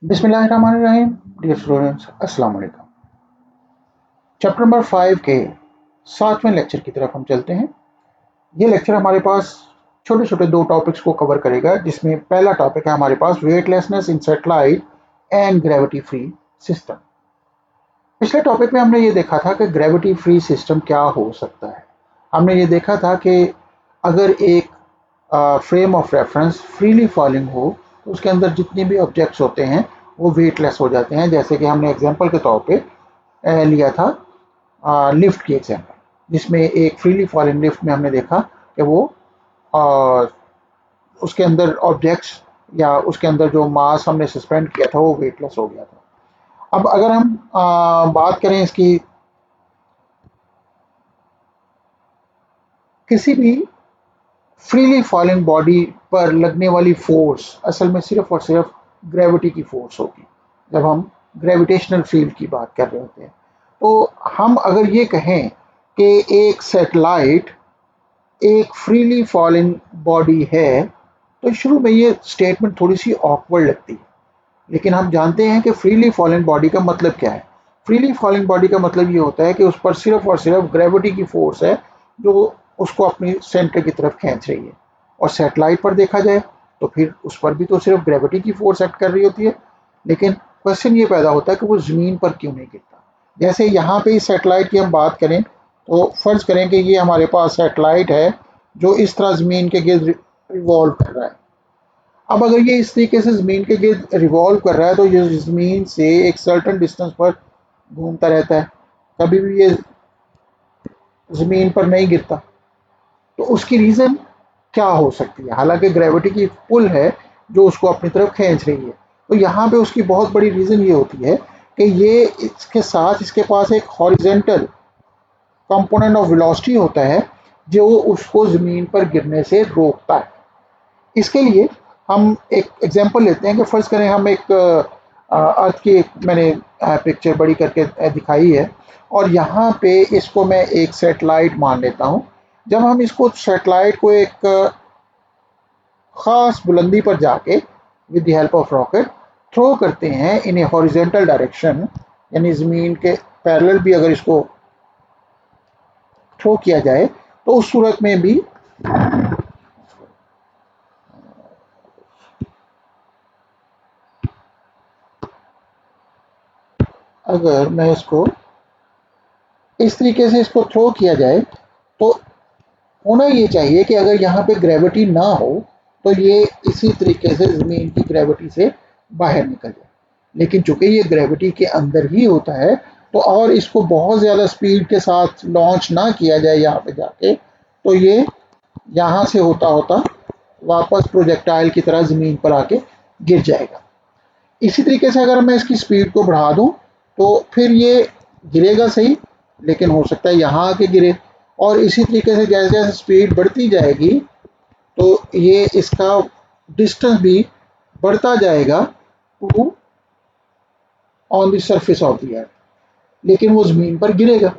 बिस्मिल्लाहिर्रहमानिर्रहीम। Dear students, अस्सलाम वालेकुम। चैप्टर नंबर 5 के 7वें लेक्चर की तरफ हम चलते हैं। ये लेक्चर हमारे पास छोटे छोटे दो टॉपिक्स को कवर करेगा, जिसमें पहला टॉपिक है हमारे पास weightlessness in satellite and gravity free system. पिछले टॉपिक में हमने ये देखा था कि ग्रेविटी फ्री सिस्टम क्या हो सकता है। हमने ये देखा था कि अगर एक frame of reference freely falling हो तो उसके अंदर जितने भी ऑब्जेक्ट्स होते हैं वो वेटलेस हो जाते हैं। जैसे कि हमने एग्जांपल के तौर पे लिया था लिफ्ट की एग्जांपल, जिसमें एक फ्रीली फॉलिंग लिफ्ट में हमने देखा कि वो आ, उसके अंदर ऑब्जेक्ट्स या उसके अंदर जो मास हमने सस्पेंड किया था वो वेटलेस हो गया था। अब अगर हम बात करें इसकी, किसी भी फ्रीली फॉलिंग बॉडी पर लगने वाली फोर्स असल में सिर्फ और सिर्फ ग्रेविटी की फोर्स होगी जब हम ग्रेविटेशनल फील्ड की बात कर रहे होते हैं। तो हम अगर ये कहें कि एक सैटेलाइट एक फ्रीली फॉलिंग बॉडी है, तो शुरू में ये स्टेटमेंट थोड़ी सी ऑकवर्ड लगती है, लेकिन हम जानते हैं कि फ्रीली फॉलिंग बॉडी का मतलब क्या है। फ्रीली फॉलिंग बॉडी का मतलब ये होता है कि उस पर सिर्फ और सिर्फ ग्रेविटी की फोर्स है जो उसको अपनी सेंटर की तरफ खींच रही है। और सैटेलाइट पर देखा जाए तो फिर उस पर भी तो सिर्फ ग्रेविटी की फोर्स एक्ट कर रही होती है, लेकिन क्वेश्चन ये पैदा होता है कि वो ज़मीन पर क्यों नहीं गिरता। जैसे यहाँ पे इस सैटेलाइट की हम बात करें तो फर्ज करें कि ये हमारे पास सैटेलाइट है जो इस तरह ज़मीन के गिर्द रिवॉल्व कर रहा है। अब अगर ये इस तरीके से ज़मीन के गिर्द रिवॉल्व कर रहा है तो ये ज़मीन से एक सर्टेन डिस्टेंस पर घूमता रहता है, कभी भी ये ज़मीन पर नहीं गिरता। तो उसकी रीज़न क्या हो सकती है? हालांकि ग्रेविटी की पुल है जो उसको अपनी तरफ खींच रही है, तो यहाँ पे उसकी बहुत बड़ी रीज़न ये होती है कि ये इसके साथ इसके पास एक हॉरिजेंटल कंपोनेंट ऑफ वेलोसिटी होता है जो उसको ज़मीन पर गिरने से रोकता है। इसके लिए हम एक एग्जांपल लेते हैं कि फ़र्ज़ करें हम एक अर्थ की मैंने पिक्चर बड़ी करके दिखाई है और यहाँ पे इसको मैं एक सैटेलाइट मान लेता हूँ। जब हम इसको सैटेलाइट को एक ख़ास बुलंदी पर जाके with the help of rocket throw करते हैं इन ए हॉरिजेंटल डायरेक्शन, यानी ज़मीन के पैरेलल भी अगर इसको थ्रो किया जाए तो उस सूरत में भी अगर मैं इसको इस तरीके से इसको थ्रो किया जाए तो होना ये चाहिए कि अगर यहाँ पे ग्रेविटी ना हो तो ये इसी तरीके से ज़मीन की ग्रेविटी से बाहर निकल जाए, लेकिन चूंकि ये ग्रेविटी के अंदर ही होता है तो और इसको बहुत ज़्यादा स्पीड के साथ लॉन्च ना किया जाए यहाँ पे जाके, तो ये यहाँ से होता होता वापस प्रोजेक्टाइल की तरह ज़मीन पर आके गिर जाएगा। इसी तरीके से अगर मैं इसकी स्पीड को बढ़ा दूं तो फिर ये गिरेगा सही, लेकिन हो सकता है यहाँ आके गिरे। और इसी तरीके से जैसे जैसे स्पीड बढ़ती जाएगी तो ये इसका डिस्टेंस भी बढ़ता जाएगा to on the surface of the earth, लेकिन वो ज़मीन पर गिरेगा।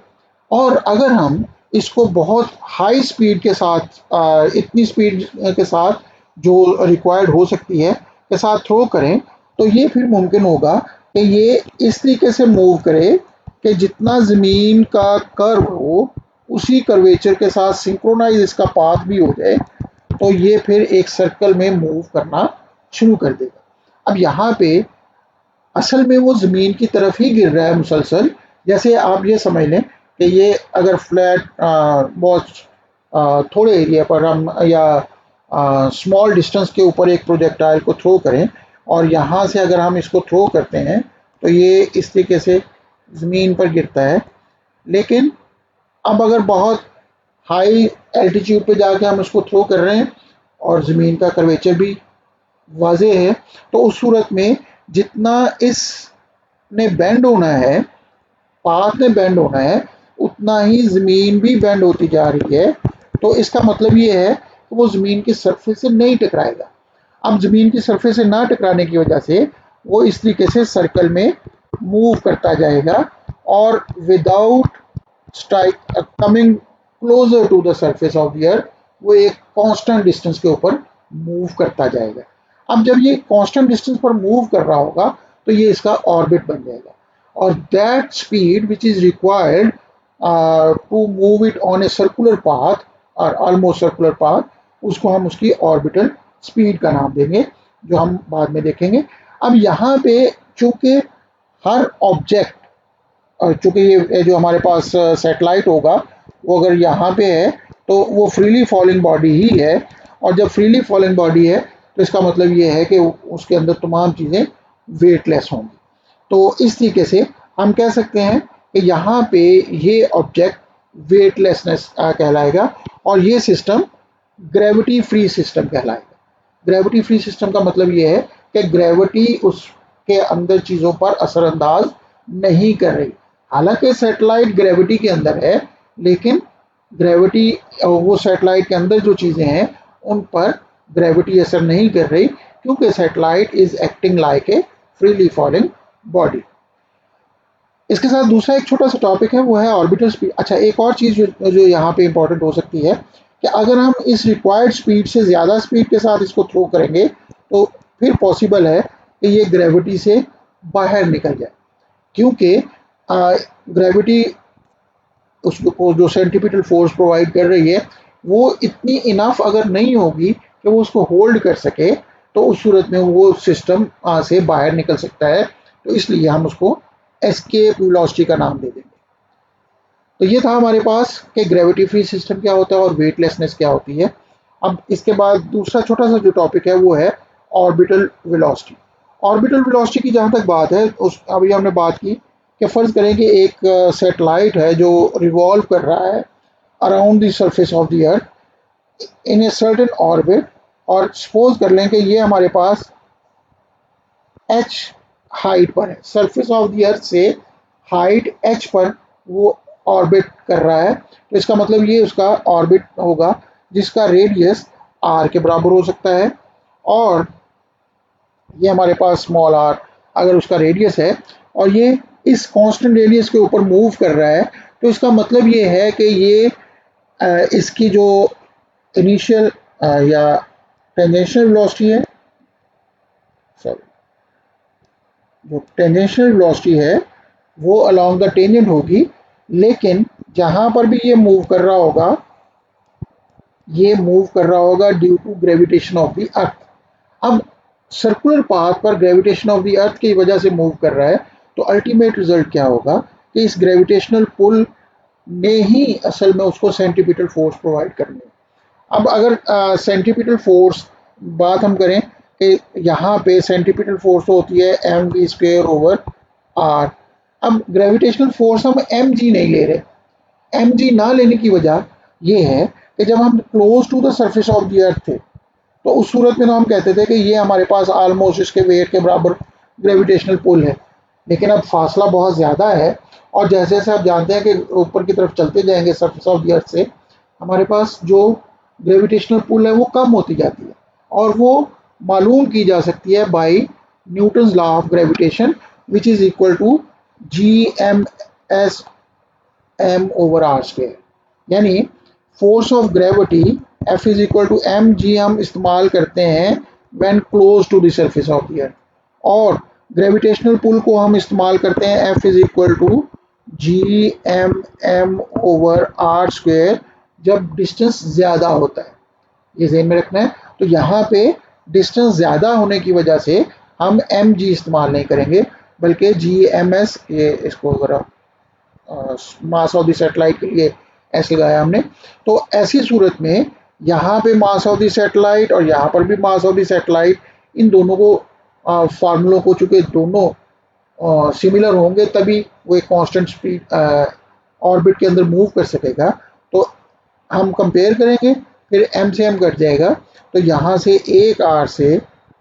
और अगर हम इसको बहुत हाई स्पीड के साथ इतनी स्पीड के साथ जो रिक्वायर्ड हो सकती है के साथ थ्रो करें तो ये फिर मुमकिन होगा कि ये इस तरीके से मूव करे कि जितना ज़मीन का कर्व हो उसी कर्वेचर के साथ सिंक्रोनाइज इसका पाथ भी हो जाए, तो ये फिर एक सर्कल में मूव करना शुरू कर देगा। अब यहाँ पे असल में वो ज़मीन की तरफ ही गिर रहा है मुसलसल। जैसे आप ये समझ लें कि ये अगर फ्लैट बहुत थोड़े एरिया पर हम या स्मॉल डिस्टेंस के ऊपर एक प्रोजेक्टाइल को थ्रो करें और यहाँ से अगर हम इसको थ्रो करते हैं तो ये इस तरीके से ज़मीन पर गिरता है। लेकिन अब अगर बहुत हाई एल्टीट्यूड पे जाके हम इसको थ्रो कर रहे हैं और ज़मीन का कर्वेचर भी वाज़ेह है, तो उस सूरत में जितना इसने बेंड होना है, पाथ में बेंड होना है, उतना ही ज़मीन भी बेंड होती जा रही है। तो इसका मतलब ये है कि वो ज़मीन की सरफेस से नहीं टकराएगा। अब ज़मीन की सरफेस से ना टकराने की वजह से वो इस तरीके से सर्कल में मूव करता जाएगा और without strike coming closer to the surface of the earth वो एक कांस्टेंट डिस्टेंस के ऊपर मूव करता जाएगा। अब जब ये कांस्टेंट डिस्टेंस पर मूव कर रहा होगा तो ये इसका ऑर्बिट बन जाएगा। और that speed which is required to move it on a circular path और ऑलमोस्ट सर्कुलर पाथ, उसको हम उसकी ऑर्बिटल स्पीड का नाम देंगे, जो हम बाद में देखेंगे। अब यहाँ पे चूंकि हर ऑब्जेक्ट, चूंकि ये जो हमारे पास सैटेलाइट होगा वो अगर यहाँ पे है तो वो फ्रीली फॉलिंग बॉडी ही है, और जब फ्रीली फॉलिंग बॉडी है तो इसका मतलब ये है कि उसके अंदर तमाम चीज़ें वेटलेस होंगी। तो इस तरीके से हम कह सकते हैं कि यहाँ पे ये ऑब्जेक्ट वेटलेसनेस कहलाएगा, और ये सिस्टम ग्रेविटी फ्री सिस्टम कहलाएगा। ग्रेविटी फ्री सिस्टम का मतलब ये है कि ग्रेविटी उसके अंदर चीज़ों पर असरअंदाज नहीं कर रही। हालांकि सैटेलाइट ग्रेविटी के अंदर है, लेकिन ग्रेविटी, वो सैटेलाइट के अंदर जो चीज़ें हैं उन पर ग्रेविटी असर नहीं कर रही, क्योंकि satellite is acting like a freely falling body. इसके साथ दूसरा एक छोटा सा टॉपिक है, वो है ऑर्बिटल स्पीड। अच्छा, एक और चीज़ जो यहाँ पे इंपॉर्टेंट हो सकती है कि अगर हम इस रिक्वायर्ड स्पीड से ज़्यादा स्पीड के साथ इसको थ्रो करेंगे तो फिर पॉसिबल है कि ये ग्रेविटी से बाहर निकल जाए, क्योंकि ग्रेविटी उसको जो सेंट्रीपिटल फोर्स प्रोवाइड कर रही है वो इतनी इनफ अगर नहीं होगी कि वो उसको होल्ड कर सके, तो उस सूरत में वो सिस्टम से बाहर निकल सकता है। तो इसलिए हम उसको एस्केप वेलोसिटी का नाम दे देंगे। तो ये था हमारे पास कि ग्रेविटी फ्री सिस्टम क्या होता है और वेटलेसनेस क्या होती है। अब इसके बाद दूसरा छोटा सा जो टॉपिक है वो है ऑर्बिटल वेलोसिटी। ऑर्बिटल वेलोसिटी की जहाँ तक बात है, उस अभी हमने बात की कि फ़र्ज़ करें कि एक सैटेलाइट है जो रिवॉल्व कर रहा है around the surface of the earth in a certain orbit, और सपोज कर लें कि ये हमारे पास h हाइट पर है, सरफेस ऑफ द अर्थ से हाइट h पर वो ऑर्बिट कर रहा है। तो इसका मतलब ये उसका ऑर्बिट होगा जिसका रेडियस r के बराबर हो सकता है, और ये हमारे पास स्मॉल r अगर उसका रेडियस है, और ये इस कांस्टेंट रेडियस के ऊपर मूव कर रहा है, तो इसका मतलब ये है कि ये इसकी जो इनिशियल या टेंजेंशियल वेलोसिटी है, सॉरी, जो टेंजेंशियल वेलोसिटी है वो अलोंग द टेंजेंट होगी, लेकिन जहां पर भी ये मूव कर रहा होगा, ये मूव कर रहा होगा due to gravitation of the earth. अब सर्कुलर पाथ पर ग्रेविटेशन ऑफ द अर्थ की वजह से मूव कर रहा है, तो अल्टीमेट रिजल्ट क्या होगा कि इस ग्रेविटेशनल पुल ने ही असल में उसको सेंट्रीपिटल फोर्स प्रोवाइड करनी है। अब अगर सेंट्रीपिटल फोर्स बात हम करें कि यहाँ पे सेंट्रीपिटल फोर्स होती है M V square over r. अब ग्रेविटेशनल फोर्स हम एम जी नहीं ले रहे। एम जी ना लेने की वजह ये है कि जब हम close to the surface of the earth थे, तो उस सूरत में तो हम कहते थे कि ये हमारे पास ऑलमोस्ट इसके वेट के बराबर ग्रेविटेशनल पुल है। लेकिन अब फासला बहुत ज़्यादा है, और जैसे जैसे आप जानते हैं कि ऊपर की तरफ चलते जाएंगे सरफेस ऑफ द अर्थ से, हमारे पास जो ग्रेविटेशनल पुल है वो कम होती जाती है, और वो मालूम की जा सकती है by Newton's law of gravitation, which is equal to G M S M over R square. यानी force of gravity F is equal to M G हम इस्तेमाल करते हैं when close to the surface of the earth, और gravitational pull को हम इस्तेमाल करते हैं F is equal to G M M over R square जब डिस्टेंस ज़्यादा होता है। ये ज़हन में रखना है। तो यहाँ पे डिस्टेंस ज़्यादा होने की वजह से हम एम जी इस्तेमाल नहीं करेंगे, बल्कि जी एम एस, ये इसको अगर मास ऑफ द सैटेलाइट के लिए ऐसे लगाया हमने। तो ऐसी सूरत में यहाँ पे मास ऑफ द सैटेलाइट और यहाँ पर भी मास ऑफ द सैटेलाइट, इन दोनों को फार्मूलों को चूँकि दोनों सिमिलर होंगे तभी वो एक कांस्टेंट स्पीड ऑर्बिट के अंदर मूव कर सकेगा। तो हम कंपेयर करेंगे, फिर एम से एम कट जाएगा, तो यहाँ से एक आर से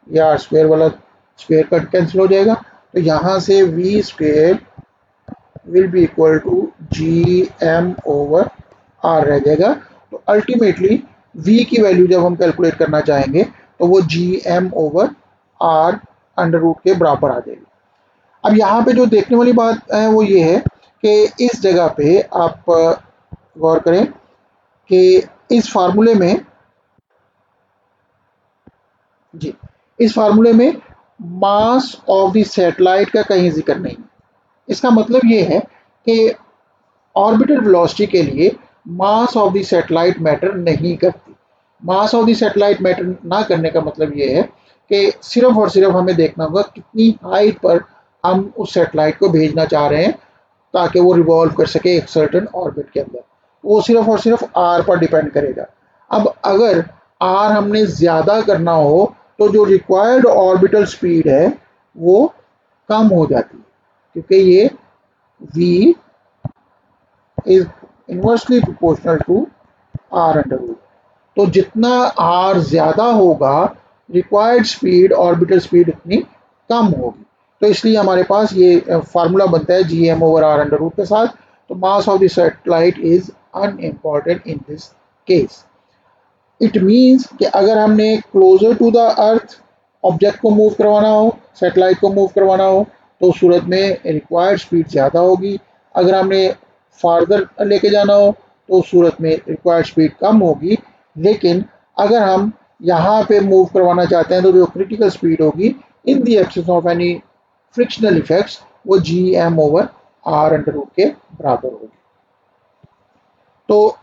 या आर स्क्वेयर वाला स्क्वेयर कट कैंसिल हो जाएगा, तो यहाँ से V square will be equal to G M over r रह जाएगा। तो अल्टीमेटली v की वैल्यू जब हम कैलकुलेट करना चाहेंगे तो वो G M over are under root के बराबर आ जाएगी। अब यहाँ पे जो देखने वाली बात है वो ये है कि इस जगह पे आप गौर करें कि इस फार्मूले में, जी, इस फार्मूले में मास ऑफ द सैटेलाइट का कहीं जिक्र नहीं। इसका मतलब ये है कि ऑर्बिटल वेलोसिटी के लिए मास ऑफ द सैटेलाइट मैटर नहीं करती। मास ऑफ द सैटेलाइट मैटर ना करने का मतलब ये है कि सिर्फ और सिर्फ हमें देखना होगा कितनी हाइट पर हम उस सैटेलाइट को भेजना चाह रहे हैं ताकि वो रिवॉल्व कर सके एक सर्टेन ऑर्बिट के अंदर। वो सिर्फ और सिर्फ आर पर डिपेंड करेगा। अब अगर आर हमने ज़्यादा करना हो तो जो रिक्वायर्ड ऑर्बिटल स्पीड है वो कम हो जाती है, क्योंकि ये v is inversely proportional to r under root. तो जितना आर ज़्यादा होगा रिक्वायर्ड स्पीड ऑर्बिटल स्पीड उतनी कम होगी। तो इसलिए हमारे पास ये फार्मूला बनता है G M over are under root के साथ। तो mass of the satellite is unimportant in this case. It means कि अगर हमने closer to the earth object को मूव करवाना हो, सैटेलाइट को मूव करवाना हो, तो उस सूरत में रिक्वायर्ड स्पीड ज़्यादा होगी। अगर हमने फार्दर लेके जाना हो तो उस सूरत में रिक्वायर्ड स्पीड कम होगी। लेकिन अगर हम यहाँ पे मूव करवाना चाहते हैं तो जो क्रिटिकल स्पीड होगी in the absence of any frictional effects वो G M over are under root के बराबर होगी। तो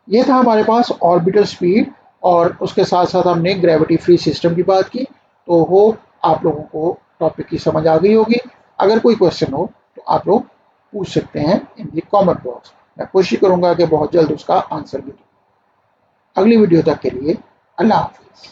ये था हमारे पास ऑर्बिटल स्पीड, और उसके साथ साथ हमने ग्रेविटी फ्री सिस्टम की बात की। तो हो आप लोगों को टॉपिक की समझ आ गई होगी। अगर कोई क्वेश्चन हो तो आप लोग पूछ सकते हैं इन द कमेंट बॉक्स। मैं कोशिश करूंगा कि बहुत जल्द उसका आंसर भी दूँ। अगली वीडियो तक के लिए अल्लाह हाफिज़।